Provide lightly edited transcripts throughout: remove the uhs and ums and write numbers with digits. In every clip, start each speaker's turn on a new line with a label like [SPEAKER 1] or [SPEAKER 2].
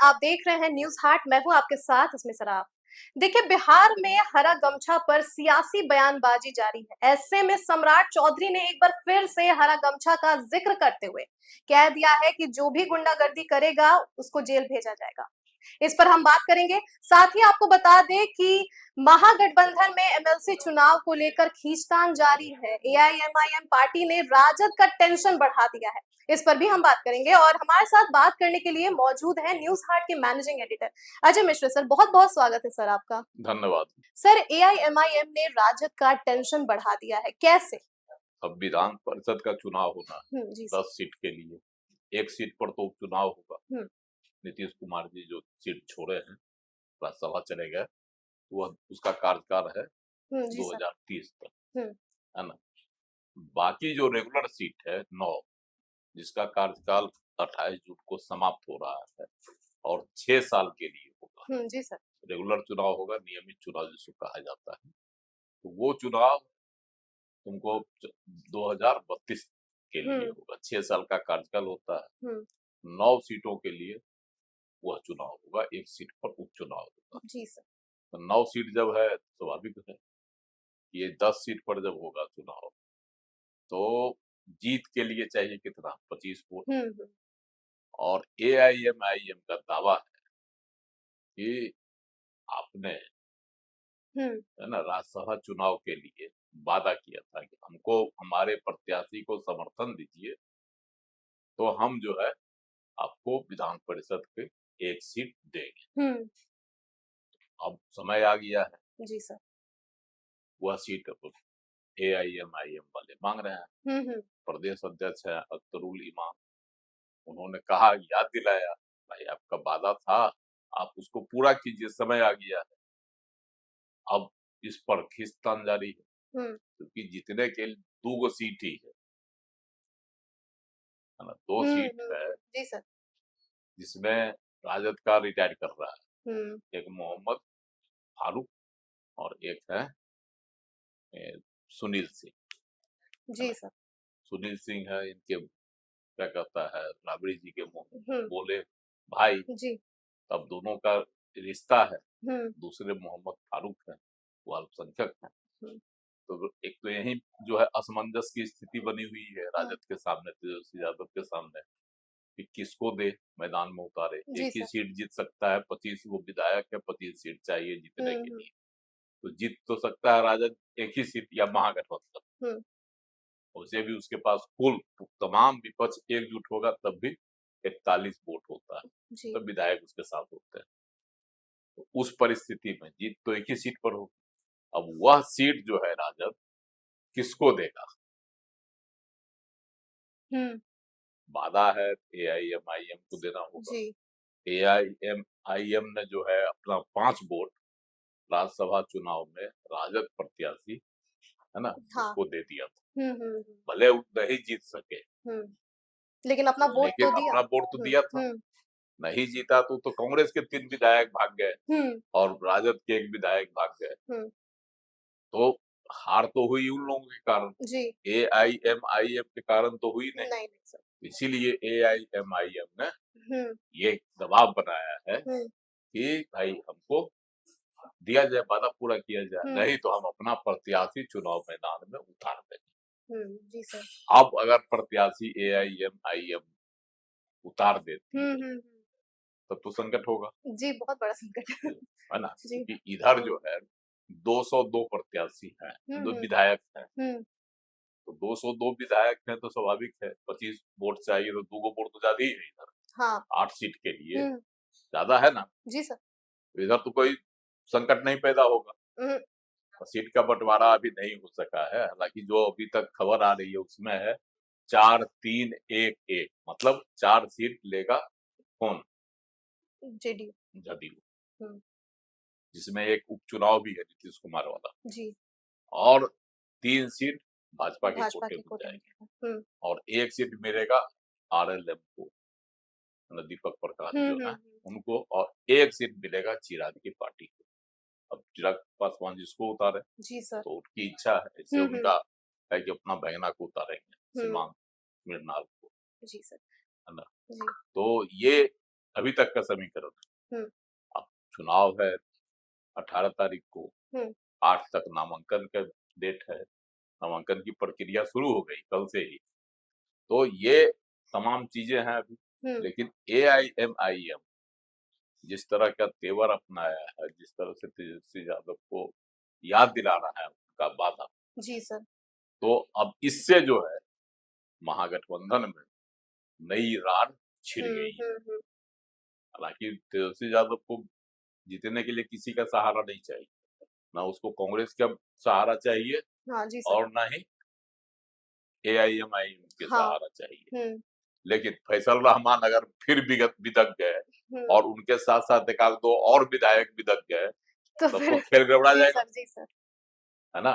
[SPEAKER 1] आप देख रहे हैं न्यूज हाट। मैं हूं आपके साथ इसमें सराफ। देखिए, बिहार में हरा गमछा पर सियासी बयानबाजी जारी है। ऐसे में सम्राट चौधरी ने एक बार फिर से हरा गमछा का जिक्र करते हुए कह दिया है कि जो भी गुंडागर्दी करेगा उसको जेल भेजा जाएगा। इस पर हम बात करेंगे। साथ ही आपको बता दें कि महागठबंधन में एमएलसी चुनाव को लेकर खींचतान जारी है। एआईएमआईएम पार्टी ने राजद का टेंशन बढ़ा दिया है। इस पर भी हम बात करेंगे और हमारे साथ बात करने के लिए मौजूद है न्यूज हार्ट के managing editor Ajay Mishra sir. बहुत बहुत स्वागत है सर आपका।
[SPEAKER 2] धन्यवाद।
[SPEAKER 1] सर, एआईएमआईएम ने राजद का टेंशन बढ़ा दिया है, कैसे?
[SPEAKER 2] अब विधान परिषद का चुनाव होना है
[SPEAKER 1] जी
[SPEAKER 2] 10 सीट के लिए, एक सीट पर तो उपचुनाव होगा। नीतीश कुमार जी जो सीट छोड़े हैं, राज्यसभा चले गए, वह उसका कार्यकाल है 2030 तक, है ना। बाकी जो रेगुलर सीट है 9, जिसका कार्यकाल 28 जून को समाप्त हो रहा है और 6 साल के लिए होगा।
[SPEAKER 1] जी सर।
[SPEAKER 2] रेगुलर चुनाव होगा, नियमित चुनाव जिसको कहा जाता है, तो वो चुनाव तुमको 2032 के लिए होगा। 6 साल का कार्यकाल होता है। 9 सीटों के लिए वह चुनाव होगा, एक सीट पर उपचुनाव होगा।
[SPEAKER 1] जी सर।
[SPEAKER 2] तो 9 सीट जब है, स्वाभाविक है ये 10 सीट पर जब होगा चुनाव, तो जीत के लिए चाहिए कितना? 25 वोट। और एआईएमआईएम का दावा है कि आपने, है ना, राज्यसभा चुनाव के लिए वादा किया था कि हमको हमारे प्रत्याशी को समर्थन दीजिए, तो हम जो है आपको विधान परिषद के एक सीट देंगे। अब समय आ गया है।
[SPEAKER 1] जी सर।
[SPEAKER 2] वह सीट एआईएमआईएम वाले मांग रहे हैं। प्रदेश अध्यक्ष है अख्तरुल इमाम, उन्होंने कहा, याद दिलाया, भाई आपका वादा था, आप उसको पूरा कीजिए, समय आ गया है। अब इस पर खींचतान जारी है, क्योंकि जीतने के लिए 2 सीट ही है ना। 2 सीट है
[SPEAKER 1] जी सर।
[SPEAKER 2] जिसमें राजद का रिटायर कर रहा है, एक मोहम्मद फारूक और एक है सुनील सिंह।
[SPEAKER 1] जी सर।
[SPEAKER 2] सुनील सिंह है इनके, क्या कहता है, राबड़ी जी के बोले भाई।
[SPEAKER 1] जी।
[SPEAKER 2] तब दोनों का रिश्ता है। दूसरे मोहम्मद फारूक है, वो अल्पसंख्यक है। तो एक तो यही जो है असमंजस की स्थिति बनी हुई है राजद के सामने, तेजस्वी यादव के सामने, कि किसको दे, मैदान में उतारे। एक ही सीट जीत सकता है, 25 वो विधायक है, 25 सीट चाहिए जीतने के लिए। तो जीत तो सकता है राजद एक ही सीट या महागठबंधन, उसे भी उसके पास कुल तमाम विपक्ष एकजुट होगा तब भी 41 वोट होता है, तो विधायक उसके साथ होते हैं। तो उस परिस्थिति में जीत तो एक ही सीट पर होगी। अब वह सीट जो है राजद किसको देगा? वादा है एआईएमआईएम को देना होगा। एआईएमआईएम ने जो है अपना 5 वोट राज्यसभा चुनाव में राजद प्रत्याशी, है ना, उसको दे दिया था। भले वो नहीं जीत सके,
[SPEAKER 1] लेकिन अपना वोट तो दिया।
[SPEAKER 2] अपना वोट तो दिया था। नहीं जीता तो कांग्रेस के 3 विधायक भाग गए और राजद के 1 विधायक भाग गए। तो हार तो हुई उन लोगों के कारण, एआईएमआईएम के कारण तो हुई नहीं। इसीलिए एआईएमआईएम ने ये दबाव बनाया है कि भाई हमको दिया जाए, वादा पूरा किया जाए, नहीं तो हम अपना प्रत्याशी चुनाव मैदान में उतार देंगे।
[SPEAKER 1] जी सर।
[SPEAKER 2] अब अगर प्रत्याशी एआईएमआईएम उतार देती है तब तो संकट होगा।
[SPEAKER 1] जी, बहुत बड़ा संकट
[SPEAKER 2] है ना, क्योंकि इधर जो है 202 प्रत्याशी हैं, 2 विधायक हैं। तो 202 विधायक हैं तो स्वाभाविक है 25 वोट चाहिए, तो 2 वोट तो ज्यादा ही है इधर। 8 सीट के लिए ज्यादा है ना।
[SPEAKER 1] जी सर।
[SPEAKER 2] इधर तो कोई संकट नहीं पैदा होगा। सीट का बंटवारा अभी नहीं हो सका है, हालांकि जो अभी तक खबर आ रही है उसमें है 4-3-1-1, मतलब 4 सीट लेगा कौन? जदयू, जिसमें एक उपचुनाव भी है नीतीश कुमार वाला जी, और 3 सीट भाजपा के कोटे में जाएंगे और 1 सीट मिलेगा आरएलएम को, दीपक प्रकाश जो है उनको, और 1 सीट मिलेगा चिराग की पार्टी को। अब चिराग पासवान जिसको उतारे जी सर, तो उनकी इच्छा है, इससे उनका है कि अपना बहना को उतारेंगे, सीमांत मृणाल को जी सर, है ना। तो ये अभी तक का समीकरण। अब चुनाव है 18 तारीख को, 8 तक नामांकन का डेट है, नामांकन की प्रक्रिया शुरू हो गई कल से ही। तो ये तमाम चीजें हैं अभी, लेकिन AIMIM जिस तरह का तेवर अपनाया है, जिस तरह से तेजस्वी यादव को याद दिला रहा है उनका वादा,
[SPEAKER 1] जी सर,
[SPEAKER 2] तो अब इससे जो है महागठबंधन में नई रार छिड़ गई है। हालांकि तेजस्वी यादव को जीतने के लिए किसी का सहारा नहीं चाहिए, ना उसको कांग्रेस का सहारा चाहिए,
[SPEAKER 1] हाँ जी सर,
[SPEAKER 2] और ना ही AIMIM के सहारा चाहिए। लेकिन फैसल रहमान अगर फिर बिदक गए और उनके साथ साथ एक आध दो और विधायक बिदक गए,
[SPEAKER 1] तो
[SPEAKER 2] तब
[SPEAKER 1] फिर
[SPEAKER 2] तो खेल गड़बड़ा
[SPEAKER 1] जी
[SPEAKER 2] जाएगा,
[SPEAKER 1] सर, जी सर,
[SPEAKER 2] है ना?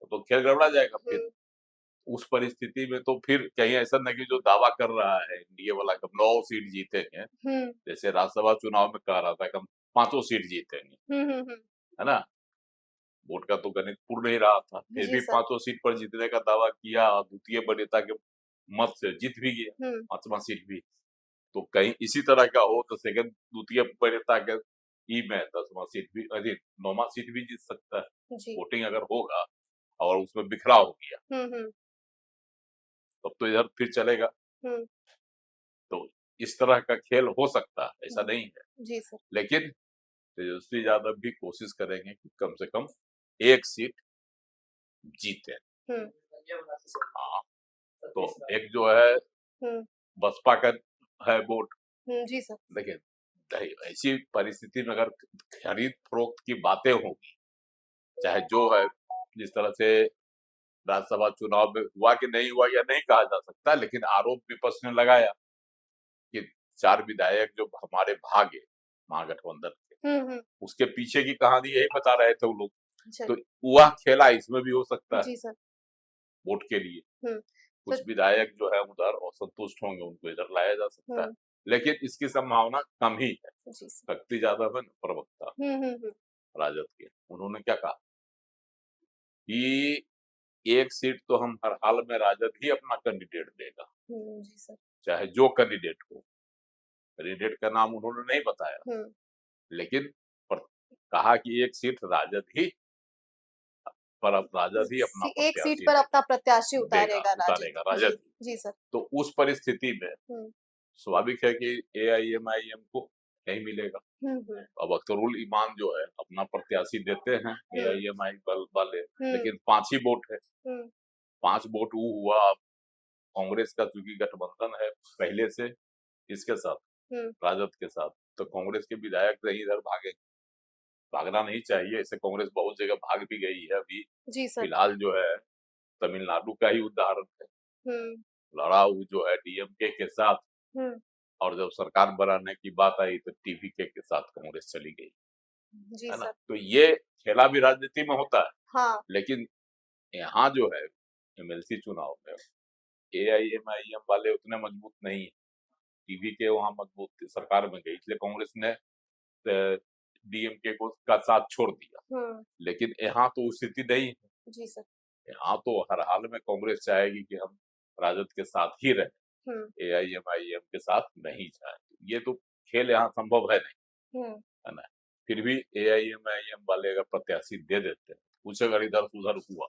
[SPEAKER 2] तो खेल गड़बड़ा जाएगा फिर। उस परिस्थिति में तो फिर कहीं ऐसा नहीं कि जो दावा कर रहा है एनडीए वाला कि हम 9 सीट जीतेंगे, जैसे राज्यसभा चुनाव में कह रहा था कि हम 5 सीट जीतेंगे, है ना? वोट का तो गणित पूर्ण नहीं रहा था, फिर भी 5 सीट पर जीतने का दावा किया और द्वितीय वरीयता के मत से जीत भी गया 5वां सीट भी। तो कहीं इसी तरह का हो तो सेकंड द्वितीय वरीयता के ई में 10वां सीट भी, अरे 9वां सीट भी जीत सकता है, वोटिंग अगर होगा और उसमें बिखराव हो गया तब तो इधर फिर चलेगा। तो इस तरह का खेल हो सकता है, ऐसा नहीं है।
[SPEAKER 1] जी सर,
[SPEAKER 2] लेकिन तेजस्वी यादव भी कोशिश करेंगे कि कम से कम एक सीट जीते। हाँ, तो एक जो है बसपा का है वोट।
[SPEAKER 1] जी सर,
[SPEAKER 2] देखिए ऐसी परिस्थिति में अगर खरीद फरोख्त की बातें होगी, चाहे जो है जिस तरह से राज्यसभा चुनाव में हुआ कि नहीं हुआ या नहीं कहा जा सकता, लेकिन आरोप विपक्ष ने लगाया कि 4 विधायक जो हमारे भागे महागठबंधन के, उसके पीछे की कहानी यही बता रहे थे वो लोग। तो वह खेला इसमें भी हो सकता है,
[SPEAKER 1] जी सर,
[SPEAKER 2] वोट के लिए कुछ विधायक जो है उधर असंतुष्ट होंगे, उनको इधर लाया जा सकता है, लेकिन इसकी संभावना कम ही है। शक्ति यादव है प्रवक्ता राजद के, उन्होंने क्या कहा कि एक सीट तो हम हर हाल में राजद ही अपना कैंडिडेट देगा, चाहे जो कैंडिडेट हो। कैंडिडेट का नाम उन्होंने नहीं बताया, लेकिन कहा कि एक सीट राजद ही, पर अब राजद ही अपना
[SPEAKER 1] एक सीट पर अपना प्रत्याशी उतारेगा
[SPEAKER 2] राजद।
[SPEAKER 1] जी सर।
[SPEAKER 2] तो उस परिस्थिति में स्वाभाविक है कि AIMIM को नहीं मिलेगा। अब अख्तरुल ईमान जो है अपना प्रत्याशी देते हैं AIMIM वाले, लेकिन 5 ही वोट है, 5 वोट वो हुआ। अब कांग्रेस का चूंकि गठबंधन है पहले से इसके साथ, राजद के साथ, तो कांग्रेस के विधायक नहीं इधर भागे, भागना नहीं चाहिए। ऐसे कांग्रेस बहुत जगह भाग भी गई है अभी। फिलहाल जो है तमिलनाडु का ही उदाहरण है, लड़ाऊ जो है DMK के साथ, और जब सरकार बनाने की बात आई तो TVK के साथ कांग्रेस चली गई, है ना? तो ये खेला भी राजनीति में होता है।
[SPEAKER 1] हाँ।
[SPEAKER 2] लेकिन यहाँ जो है MLC चुनाव में AIMIM वाले उतने मजबूत नहीं है, TVK वहां मजबूत थी, सरकार में गई, इसलिए कांग्रेस ने DMK को का साथ छोड़ दिया। लेकिन यहाँ तो स्थिति नहीं है।
[SPEAKER 1] जी सर।
[SPEAKER 2] यहाँ तो हर हाल में कांग्रेस चाहेगी कि हम राजद के साथ ही रहें, AIMIM के साथ नहीं जाए। ये तो खेल यहाँ संभव है नहीं, है ना? फिर भी AIMIM वाले अगर प्रत्याशी दे देते हैं, कुछ अगर इधर उधर हुआ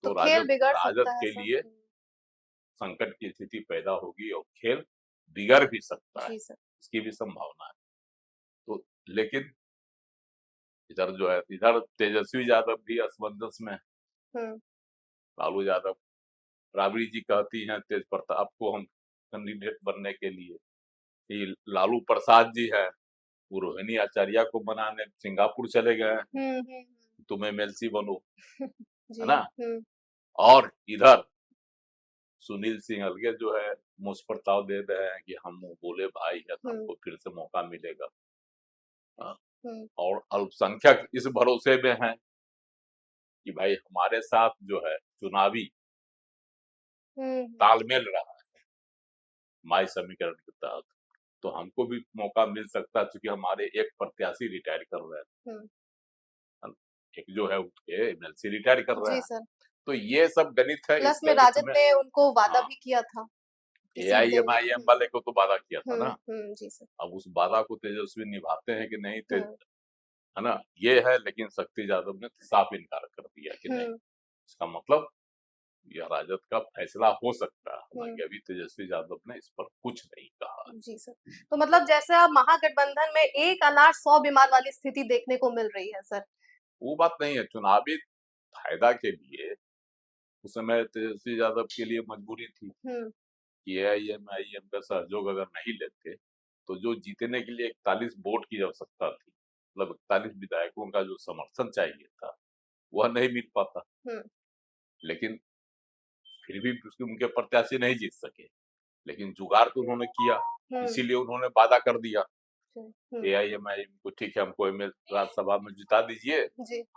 [SPEAKER 2] तो राजद के लिए संकट की स्थिति पैदा होगी और खेल बिगड़ भी सकता है, इसकी भी संभावना है। तो लेकिन इधर जो है, इधर तेजस्वी यादव भी असमंजस में है। लालू यादव, राबड़ी जी कहती हैं तेज प्रताप को हम कैंडिडेट बनने के लिए, कि लालू प्रसाद जी है वो रोहिणी आचार्य को बनाने सिंगापुर चले गए, तुम MLC बनो, है ना? और इधर सुनील सिंह अलगे जो है मुझ प्रस्ताव दे रहे हैं कि हम बोले भाई है तो हमको फिर से मौका मिलेगा। और अल्पसंख्यक इस भरोसे में है कि भाई हमारे साथ जो है चुनावी तालमेल रहा है माई समीकरण के तहत, तो हमको भी मौका मिल सकता है, क्योंकि हमारे एक प्रत्याशी रिटायर कर रहे हैं, एक जो है MLC रिटायर कर रहे हैं। तो ये सब गणित है।
[SPEAKER 1] प्लस में राजद ने उनको वादा भी किया था
[SPEAKER 2] एआईएमआईएम वाले को तो वादा किया था ना।
[SPEAKER 1] जी सर।
[SPEAKER 2] अब उस वादा को तेजस्वी निभाते हैं कि नहीं, है ना, ये है। लेकिन शक्ति यादव ने साफ इनकार कर दिया कि नहीं। इसका मतलब यह राजद का फैसला हो सकता है, हालांकि अभी तेजस्वी यादव ने इस पर कुछ नहीं कहा।
[SPEAKER 1] जी सर। तो मतलब जैसे अब महागठबंधन में एक अनार 100 बीमार वाली स्थिति देखने को मिल रही है सर।
[SPEAKER 2] वो बात नहीं है, चुनावी फायदा के लिए उस समय तेजस्वी यादव के लिए मजबूरी थी कि एआईएमआईएम का सहयोग अगर नहीं लेते तो जो जीतने के लिए 41 वोट की आवश्यकता थी, मतलब 41 विधायकों का जो समर्थन चाहिए था, वह नहीं मिल पाता। लेकिन फिर भी उनके प्रत्याशी नहीं जीत सके, लेकिन जुगाड़ तो उन्होंने किया, इसीलिए उन्होंने वादा कर दिया एआईएमआईएम को, ठीक है हमको राज्यसभा में जिता दीजिए,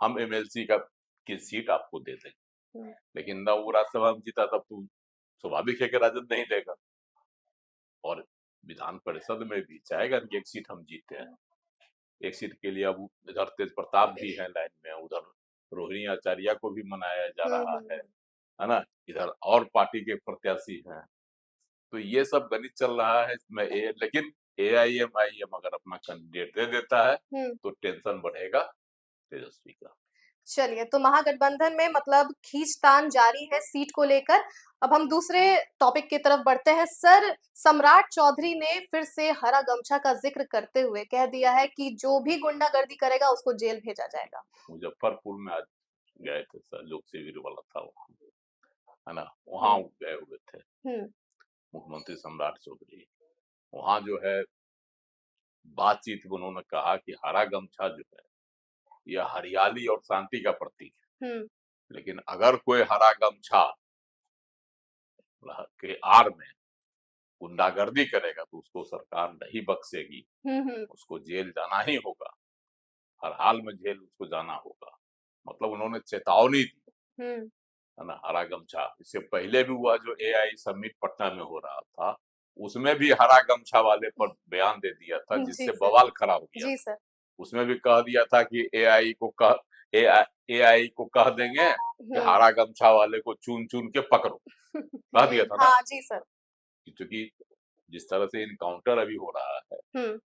[SPEAKER 2] हम एमएलसी की सीट आपको दे देंगे। लेकिन न वो राज्यसभा में जीता, तब तो स्वाभाविक है कि राजद नहीं देगा। और विधान परिषद में भी चाहेगा कि एक सीट हम जीते हैं, एक सीट के लिए अब इधर तेज प्रताप भी है लाइन में, उधर रोहिणी आचार्य को भी मनाया जा रहा है ना, इधर और पार्टी के प्रत्याशी हैं। तो ये सब गणित चल रहा है इसमें। लेकिन एआईएमआईएम अगर अपना कैंडिडेट दे देता है तो टेंशन बढ़ेगा तेजस्वी का।
[SPEAKER 1] चलिए, तो महागठबंधन में मतलब खींचतान जारी है सीट को लेकर। अब हम दूसरे टॉपिक की तरफ बढ़ते हैं। सर, सम्राट चौधरी ने फिर से हरा गमछा का जिक्र करते हुए कह दिया है कि जो भी गुंडागर्दी करेगा उसको जेल भेजा जाएगा।
[SPEAKER 2] मुजफ्फरपुर में आज गए थे सर, लोक शिविर वाला था वहाँ, है ना, वहाँ गए हुए थे मुख्यमंत्री सम्राट चौधरी। वहाँ जो है बातचीत में उन्होंने कहा कि हरा गमछा जो है यह हरियाली और शांति का प्रतीक है, लेकिन अगर कोई हरा गमछा के आड़ में गुंडागर्दी करेगा तो उसको सरकार नहीं बख्शेगी, उसको जेल जाना ही होगा, हर हाल में जेल उसको जाना होगा। मतलब उन्होंने चेतावनी दी, है ना, हरा गमछा। इससे पहले भी हुआ जो एआई समिट पटना में हो रहा था, उसमें भी हरा गमछा वाले पर बयान दे दिया था, जिससे बवाल खड़ा हो गया।
[SPEAKER 1] जी सर। उसमें
[SPEAKER 2] भी कह दिया था कि एआई को कह देंगे कि हरा गमछा वाले को चुन चुन के पकड़ो, कह दिया था ना।
[SPEAKER 1] हाँ जी सर।
[SPEAKER 2] क्योंकि जिस तरह से इनकाउंटर अभी हो रहा है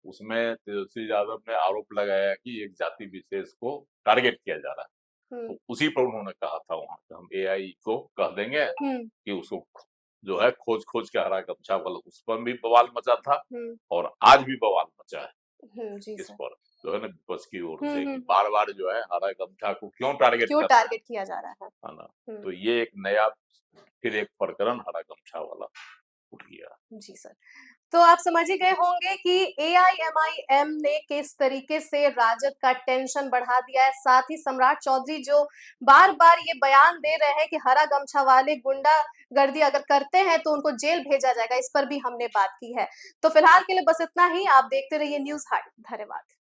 [SPEAKER 2] उसमें तेजस्वी यादव ने आरोप लगाया कि एक जाति विशेष को टारगेट किया जा रहा है। तो उसी पर उन्होंने कहा था वहां से, हम एआई को कह देंगे कि उसको जो है खोज खोज के हरा गमछा वाला, उस पर भी बवाल मचा था और आज भी बवाल मचा है इस पर, जो है ना, विपक्ष की ओर से बार बार जो है हरा गमछा को क्यों टारगेट
[SPEAKER 1] किया जा रहा
[SPEAKER 2] है ना। तो ये एक नया फिर एक प्रकरण हरा गमछा वाला उठ गया।
[SPEAKER 1] जी सर। तो आप समझ ही गए होंगे कि एआईएमआईएम ने किस तरीके से राजद का टेंशन बढ़ा दिया है। साथ ही सम्राट चौधरी जो बार बार ये बयान दे रहे हैं कि हरा गमछा वाले गुंडागर्दी अगर करते हैं तो उनको जेल भेजा जाएगा, इस पर भी हमने बात की है। तो फिलहाल के लिए बस इतना ही। आप देखते रहिए न्यूज़ हाट। धन्यवाद।